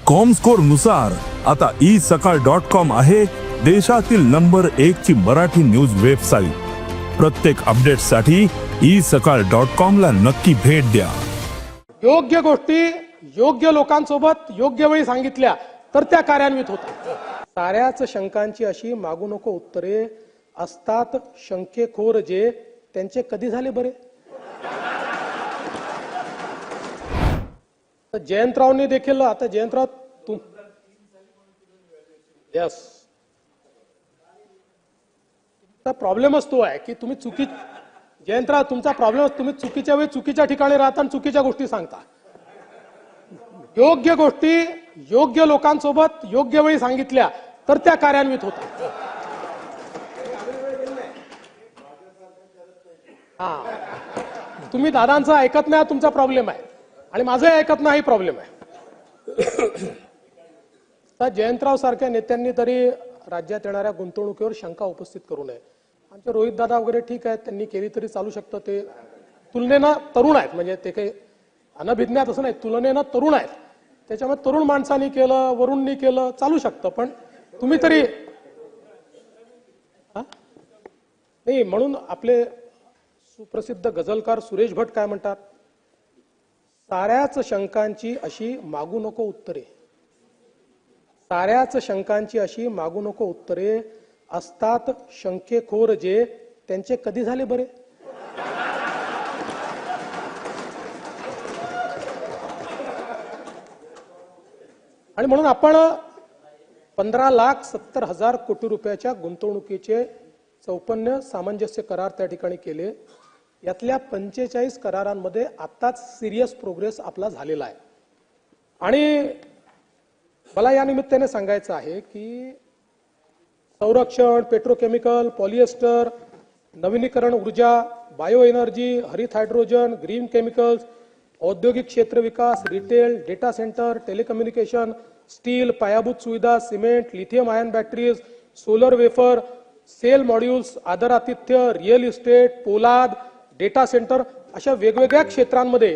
Comscore नुसार आता isakal.com आहे देशातील नंबर 1 ची मराठी न्यूज वेबसाईट। प्रत्येक अपडेटसाठी isakal.com ला नक्की भेट द्या। योग्य गोष्टी योग्य लोकांसोबत योग्य वेळी सांगितल्या तर त्या कार्यान्वित होतात। साऱ्याच शंकांची अशी मागू नको उत्तरे असतात शंकेखोर जे त्यांचे कधी झाले बरे। जयंतरावने देखील आता जयंतराव तुम यस प्रॉब्लेमच तो आहे की तुम्ही जयंतराव तुमचा प्रॉब्लेम तुम्ही चुकीच्या वेळी चुकीच्या ठिकाणी राहता आणि चुकीच्या गोष्टी सांगता। योग्य गोष्टी योग्य लोकांसोबत योग्य वेळी सांगितल्या तर त्या कार्यान्वित होतात। तुम्ही दादांचं ऐकत नाही तुमचा प्रॉब्लेम आहे आणि माझं ऐकत नाही प्रॉब्लेम आहे। तर जयंतराव सारख्या नेत्यांनी तरी राज्यात येणाऱ्या गुंतवणुकीवर शंका उपस्थित करू नये। आमचे रोहित दादा वगैरे ठीक आहेत, त्यांनी केली तरी चालू शकतं। ते तुलनेनं तरुण आहेत, म्हणजे ते काही अनभिज्ञात असं नाही, तुलनेनं तरुण आहेत। त्याच्यामुळे तरुण माणसांनी केलं वरुणनी केलं चालू शकतं, पण तुम्ही तरी नाही। म्हणून आपले सुप्रसिद्ध गझलकार सुरेश भट काय म्हणतात, साऱ्याच शंकांची अशी मागू नको उत्तरे, साऱ्याच शंकांची अशी मागू नको उत्तरे असतात शंकेखोर जे त्यांचे कधी झाले बरे। आणि म्हणून आपण 15,70,000 कोटी रुपयाच्या गुंतवणुकीचे 54 सामंजस्य करार त्या ठिकाणी केले। यातल्या 45 करारांमध्ये आताच सिरियस प्रोग्रेस आपला झालेला आहे। आणि मला या निमित्ताने सांगायचं आहे की संरक्षण, पेट्रोकेमिकल, पॉलिएस्टर, नवीनीकरण ऊर्जा, बायो एनर्जी, हरित हायड्रोजन, ग्रीन केमिकल्स, औद्योगिक क्षेत्र विकास, retail, data centre, telecommunication, steel, पायाभूत सुविधा, cement, lithium ion batteries, solar wafer, cell modules, आदरातिथ्य, रिअल इस्टेट, पोलाद, डेटा सेंटर अशा वेगवेगळ्या क्षेत्रांमध्ये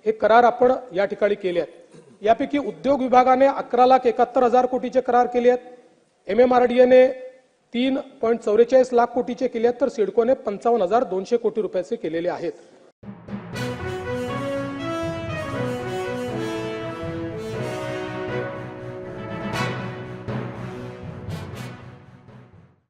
हे करार आपण या ठिकाणी केले आहेत। यापैकी उद्योग विभागाने 11,71,000 कोटीचे करार केले आहेत, MMRDA ने 3.44 लाख कोटीचे केले आहेत, तर सिडकोने 55,200 कोटी रुपयाचे केलेले आहेत।